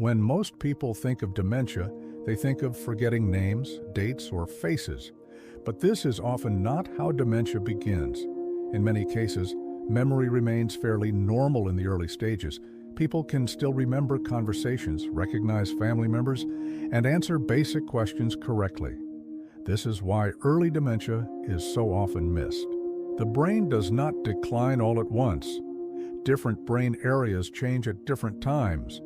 When most people think of dementia, they think of forgetting names, dates, or faces. But this is often not how dementia begins. In many cases, memory remains fairly normal in the early stages. People can still remember conversations, recognize family members, and answer basic questions correctly. This is why early dementia is so often missed. The brain does not decline all at once. Different brain areas change at different times.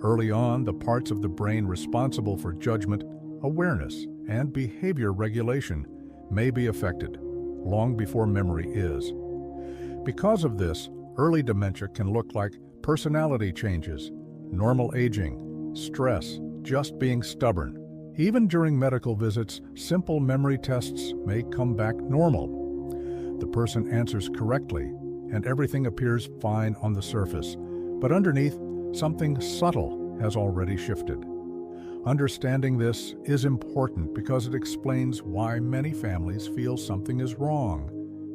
Early on, the parts of the brain responsible for judgment, awareness, and behavior regulation may be affected, long before memory is. Because of this, early dementia can look like personality changes, normal aging, stress, just being stubborn. Even during medical visits, simple memory tests may come back normal. The person answers correctly, and everything appears fine on the surface, but underneath, something subtle has already shifted. Understanding this is important because it explains why many families feel something is wrong,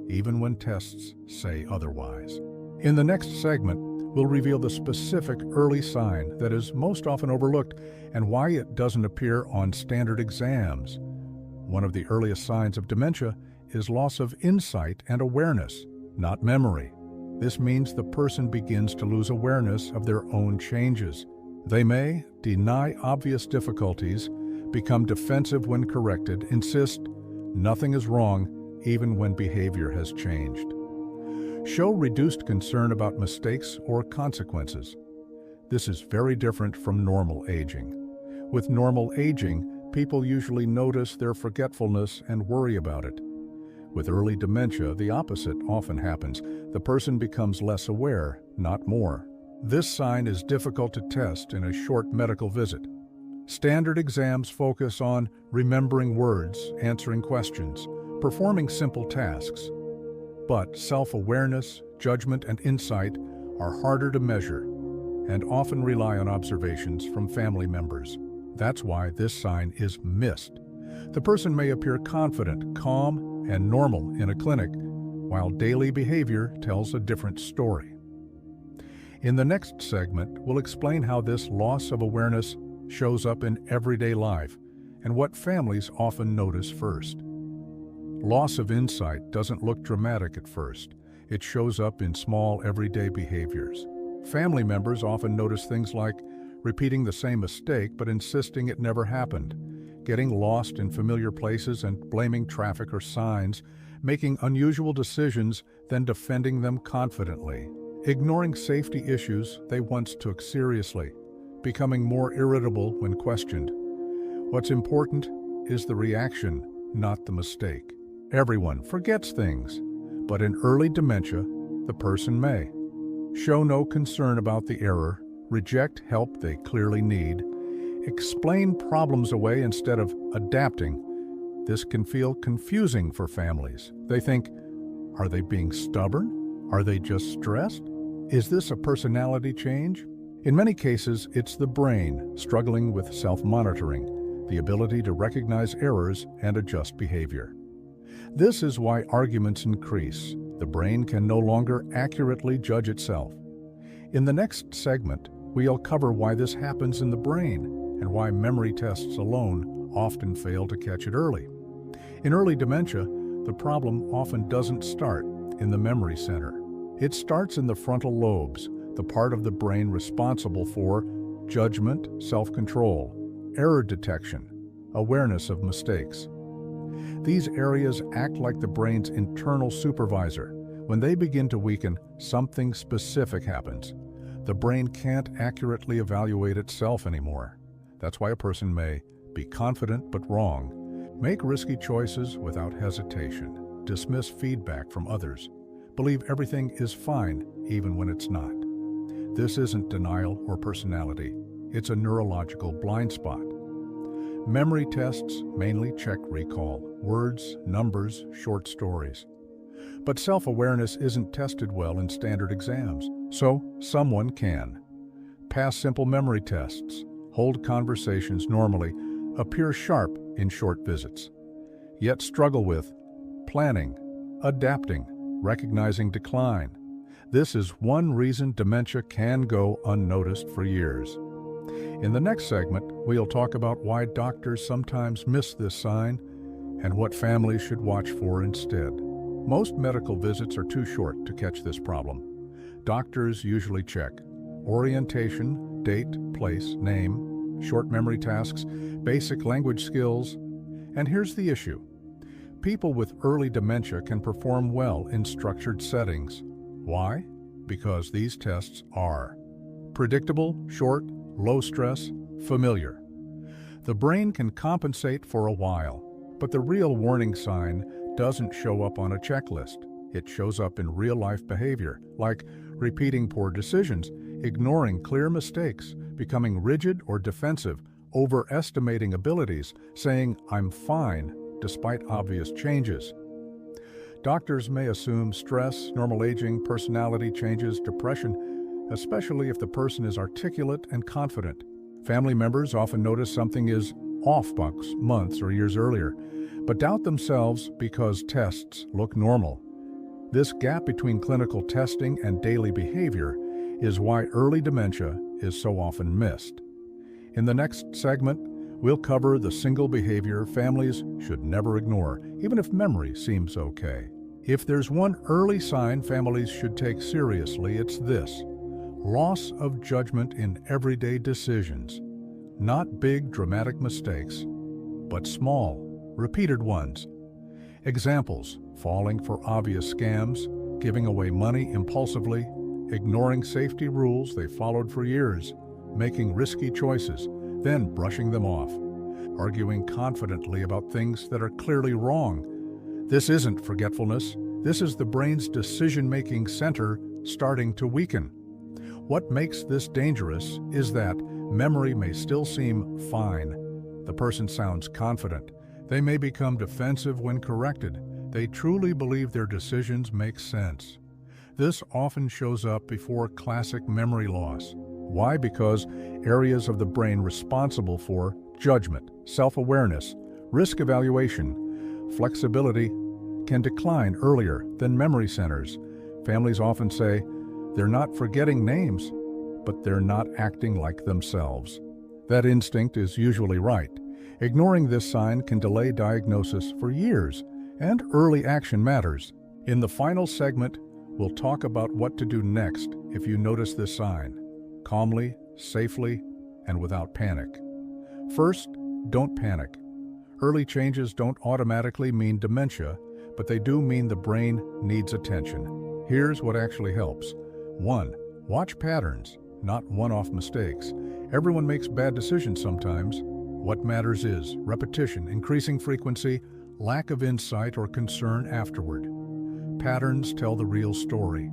even when tests say otherwise. In the next segment, we'll reveal the specific early sign that is most often overlooked and why it doesn't appear on standard exams. One of the earliest signs of dementia is loss of insight and awareness, not memory. This means the person begins to lose awareness of their own changes. They may deny obvious difficulties, become defensive when corrected, insist nothing is wrong even when behavior has changed. Show reduced concern about mistakes or consequences. This is very different from normal aging. With normal aging, people usually notice their forgetfulness and worry about it. With early dementia, the opposite often happens. The person becomes less aware, not more. This sign is difficult to test in a short medical visit. Standard exams focus on remembering words, answering questions, performing simple tasks. But self-awareness, judgment, and insight are harder to measure and often rely on observations from family members. That's why this sign is missed. The person may appear confident, calm, and normal in a clinic, while daily behavior tells a different story. In the next segment, we'll explain how this loss of awareness shows up in everyday life and what families often notice first. Loss of insight doesn't look dramatic at first. It shows up in small, everyday behaviors. Family members often notice things like repeating the same mistake but insisting it never happened, getting lost in familiar places and blaming traffic or signs, making unusual decisions, then defending them confidently, ignoring safety issues they once took seriously, becoming more irritable when questioned. What's important is the reaction, not the mistake. Everyone forgets things, but in early dementia, the person may show no concern about the error, reject help they clearly need, explain problems away instead of adapting. This can feel confusing for families. They think, are they being stubborn? Are they just stressed? Is this a personality change? In many cases, it's the brain struggling with self-monitoring, the ability to recognize errors and adjust behavior. This is why arguments increase. The brain can no longer accurately judge itself. In the next segment, we'll cover why this happens in the brain and why memory tests alone often fail to catch it early. In early dementia, the problem often doesn't start in the memory center. It starts in the frontal lobes, the part of the brain responsible for judgment, self-control, error detection, awareness of mistakes. These areas act like the brain's internal supervisor. When they begin to weaken, something specific happens. The brain can't accurately evaluate itself anymore. That's why a person may be confident but wrong, make risky choices without hesitation, dismiss feedback from others, believe everything is fine even when it's not. This isn't denial or personality. It's a neurological blind spot. Memory tests mainly check recall, words, numbers, short stories. But self-awareness isn't tested well in standard exams, so someone can pass simple memory tests, hold conversations normally, appear sharp in short visits, yet struggle with planning, adapting, recognizing decline. This is one reason dementia can go unnoticed for years. In the next segment, we'll talk about why doctors sometimes miss this sign and what families should watch for instead. Most medical visits are too short to catch this problem. Doctors usually check orientation, date, place, name, short memory tasks, basic language skills. And here's the issue. People with early dementia can perform well in structured settings. Why? Because these tests are predictable, short, low stress, familiar. The brain can compensate for a while, but the real warning sign doesn't show up on a checklist. It shows up in real-life behavior, like repeating poor decisions, ignoring clear mistakes, becoming rigid or defensive, overestimating abilities, saying, "I'm fine," despite obvious changes. Doctors may assume stress, normal aging, personality changes, depression, especially if the person is articulate and confident. Family members often notice something is off months or years earlier, but doubt themselves because tests look normal. This gap between clinical testing and daily behavior is why early dementia is so often missed. In the next segment, we'll cover the single behavior families should never ignore, even if memory seems okay. If there's one early sign families should take seriously, it's this: loss of judgment in everyday decisions. Not big, dramatic mistakes, but small, repeated ones. Examples: falling for obvious scams, giving away money impulsively, ignoring safety rules they followed for years, making risky choices, then brushing them off, arguing confidently about things that are clearly wrong. This isn't forgetfulness. This is the brain's decision-making center starting to weaken. What makes this dangerous is that memory may still seem fine. The person sounds confident. They may become defensive when corrected. They truly believe their decisions make sense. This often shows up before classic memory loss. Why? Because areas of the brain responsible for judgment, self-awareness, risk evaluation, flexibility can decline earlier than memory centers. Families often say they're not forgetting names, but they're not acting like themselves. That instinct is usually right. Ignoring this sign can delay diagnosis for years, and early action matters. In the final segment, we'll talk about what to do next if you notice this sign, calmly, safely, and without panic. First, don't panic. Early changes don't automatically mean dementia, but they do mean the brain needs attention. Here's what actually helps. 1. Watch patterns, not one-off mistakes. Everyone makes bad decisions sometimes. What matters is repetition, increasing frequency, lack of insight or concern afterward. Patterns tell the real story.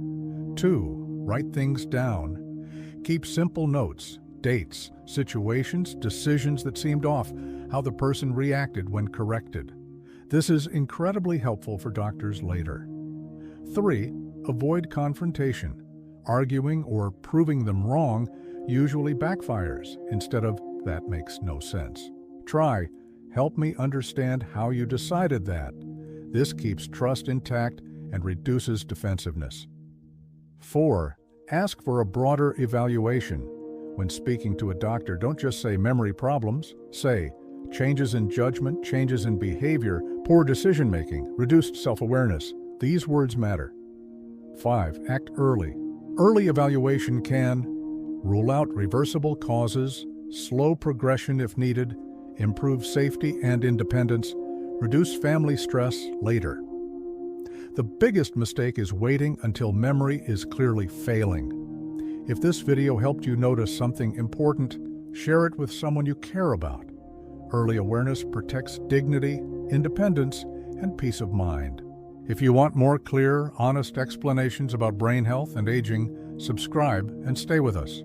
2. Write things down. Keep simple notes, dates, situations, decisions that seemed off, how the person reacted when corrected. This is incredibly helpful for doctors later. 3. Avoid confrontation. Arguing or proving them wrong usually backfires instead of "that makes no sense." Try, "Help me understand how you decided that." This keeps trust intact and reduces defensiveness. 4. Ask for a broader evaluation. When speaking to a doctor, don't just say memory problems. Say changes in judgment, changes in behavior, poor decision-making, reduced self-awareness. These words matter. 5. Act early. Early evaluation can rule out reversible causes, slow progression if needed, improve safety and independence, reduce family stress later. The biggest mistake is waiting until memory is clearly failing. If this video helped you notice something important, share it with someone you care about. Early awareness protects dignity, independence, and peace of mind. If you want more clear, honest explanations about brain health and aging, subscribe and stay with us.